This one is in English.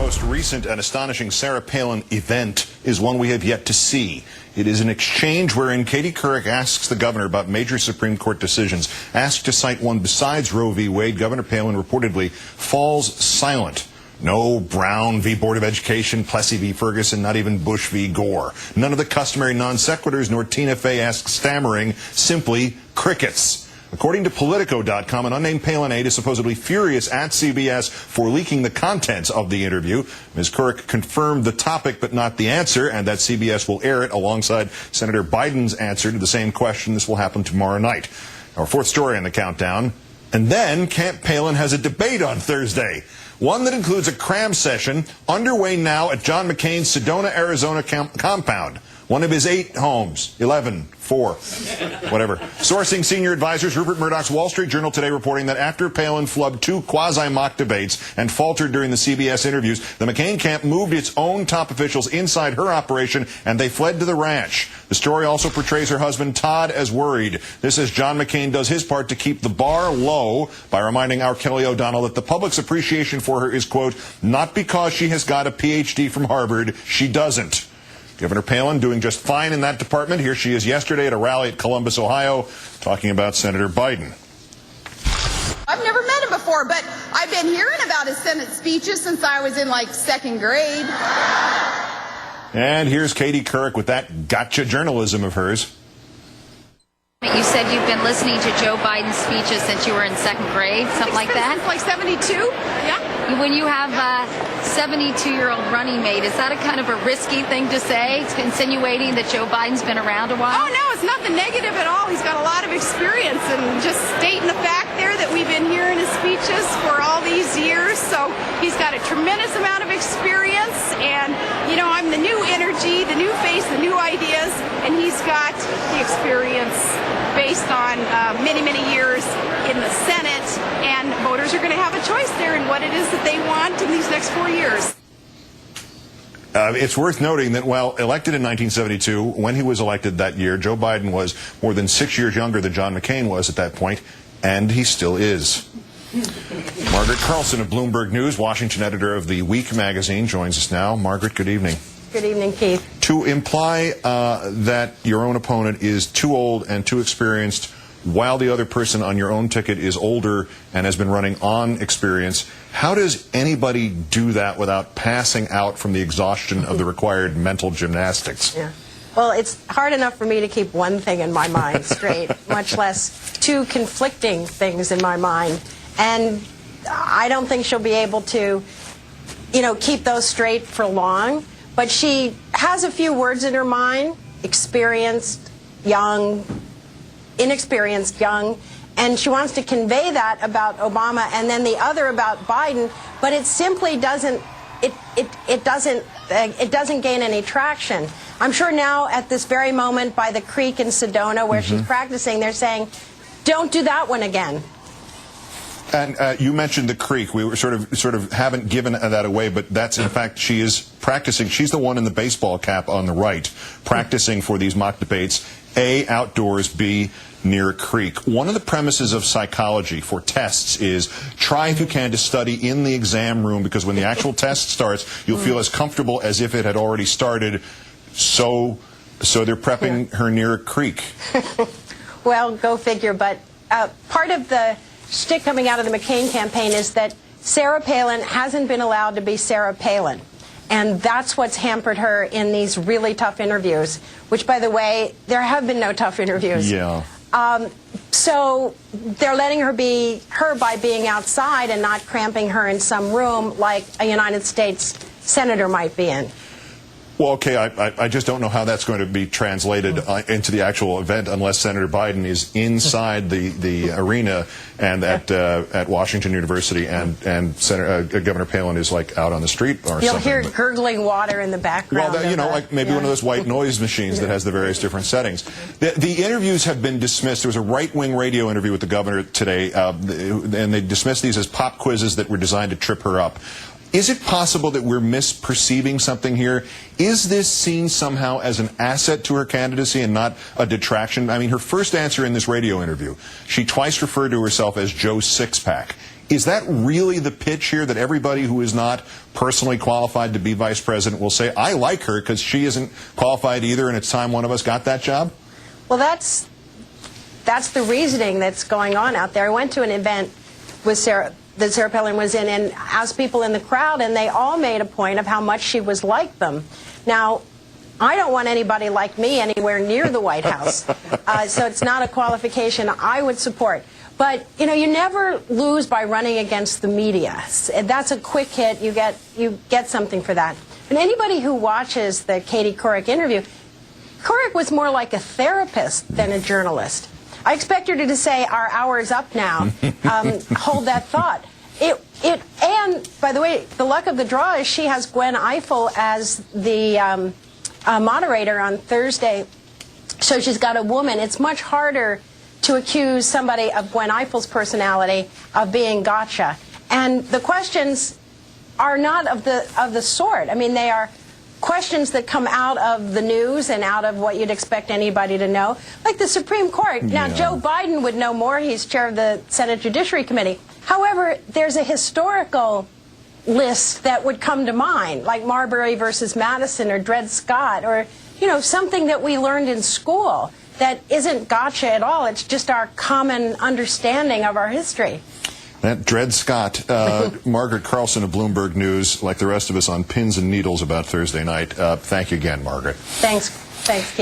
most recent and astonishing Sarah Palin event is one we have yet to see. It is an exchange wherein Katie Couric asks the governor about major Supreme Court decisions. Asked to cite one besides Roe v. Wade, Governor Palin reportedly falls silent. No Brown v. Board of Education, Plessy v. Ferguson, not even Bush v. Gore. None of the customary non sequiturs, nor Tina Fey asks stammering, simply crickets. According to Politico.com, an unnamed Palin aide is supposedly furious at CBS for leaking the contents of the interview. Ms. Couric confirmed the topic but not the answer, and that CBS will air it alongside Senator Biden's answer to the same question. This will happen tomorrow night. Our fourth story on the countdown. And then Camp Palin has a debate on Thursday. One that includes a cram session underway now at John McCain's Sedona, Arizona compound. One of his 8 homes. 11, 4, whatever. Sourcing senior advisors, Rupert Murdoch's Wall Street Journal today reporting that after Palin flubbed 2 quasi-mock debates and faltered during the CBS interviews, the McCain camp moved its own top officials inside her operation and they fled to the ranch. The story also portrays her husband Todd as worried. This as John McCain does his part to keep the bar low by reminding our Kelly O'Donnell that the public's appreciation for her is, quote, not because she has got a PhD from Harvard, she doesn't. Governor Palin doing just fine in that department. Here she is yesterday at a rally at Columbus, Ohio, talking about Senator Biden. I've never met him before, but I've been hearing about his Senate speeches since I was in, like, 2nd grade. And here's Katie Couric with that gotcha journalism of hers. You said you've been listening to Joe Biden's speeches since you were in 2nd grade, something like that? Since, like, 72, yeah. When you have a 72-year-old running mate, is that a kind of a risky thing to say? It's insinuating that Joe Biden's been around a while? Oh, no, it's nothing negative at all. He's got a lot of experience, and just stating the fact there that we've been hearing his speeches for all these years. So he's got a tremendous amount of experience, and, you know, I'm the new energy, the new face, the new ideas, and he's got the experience based on many, many years in the Senate, and voters are going to have a choice there in what it is that they want in these next 4 years. It's worth noting that while elected in 1972, when he was elected that year, Joe Biden was more than 6 years younger than John McCain was at that point, and he still is. Margaret Carlson of Bloomberg News, Washington editor of The Week magazine, joins us now. Margaret, good evening. Good evening, Keith. To imply that your own opponent is too old and too experienced while the other person on your own ticket is older and has been running on experience, how does anybody do that without passing out from the exhaustion of the required mental gymnastics? Yeah. Well, it's hard enough for me to keep one thing in my mind straight, much less 2 conflicting things in my mind. And I don't think she'll be able to, you know, keep those straight for long. But she has a few words in her mind: experienced, young, inexperienced, young, and she wants to convey that about Obama and then the other about Biden, but it simply doesn't it doesn't gain any traction. I'm sure now at this very moment by the creek in Sedona where she's practicing, they're saying, don't do that one again. And you mentioned the creek. We were sort of haven't given that away, but that's in fact she is practicing. She's the one in the baseball cap on the right, practicing for these mock debates. A, outdoors. B, near a creek. One of the premises of psychology for tests is try if you can to study in the exam room, because when the actual test starts, you'll feel as comfortable as if it had already started. So they're prepping her near a creek. Well, go figure. But part of the shtick coming out of the McCain campaign is that Sarah Palin hasn't been allowed to be Sarah Palin. And that's what's hampered her in these really tough interviews, which, by the way, there have been no tough interviews. Yeah. So they're letting her be her by being outside and not cramping her in some room like a United States senator might be in. Well, okay, I just don't know how that's going to be translated into the actual event unless Senator Biden is inside the arena and at Washington University and Governor Palin is like out on the street or You'll something. hear gurgling water in the background. Well, you know, like maybe one of those white noise machines that has the various different settings. The interviews have been dismissed. There was a right-wing radio interview with the governor today, and they dismissed these as pop quizzes that were designed to trip her up. Is it possible that we're misperceiving something here? Is this seen somehow as an asset to her candidacy and not a detraction? I mean, her first answer in this radio interview, she twice referred to herself as Joe's six-pack. Is that really the pitch here, that everybody who is not personally qualified to be vice president will say, I like her because she isn't qualified either and it's time one of us got that job? Well, that's the reasoning that's going on out there. I went to an event with that Sarah Palin was in and asked people in the crowd, and they all made a point of how much she was like them. Now, I don't want anybody like me anywhere near the White House, so it's not a qualification I would support. But, you know, you never lose by running against the media. That's a quick hit. You get something for that. And anybody who watches the Katie Couric interview, Couric was more like a therapist than a journalist. I expect her to say, our hour is up now. Hold that thought. And, by the way, the luck of the draw is she has Gwen Ifill as the moderator on Thursday. So she's got a woman. It's much harder to accuse somebody of Gwen Ifill's personality of being gotcha. And the questions are not of the sort. I mean, they are questions that come out of the news and out of what you'd expect anybody to know, like the Supreme Court. Now, Yeah. Joe Biden would know more. He's chair of the Senate Judiciary Committee. However, there's a historical list that would come to mind, like Marbury versus Madison or Dred Scott, or, you know, something that we learned in school that isn't gotcha at all. It's just our common understanding of our history. That Dred Scott, Margaret Carlson of Bloomberg News, like the rest of us, on pins and needles about Thursday night. Thank you again, Margaret. Thanks, Keith.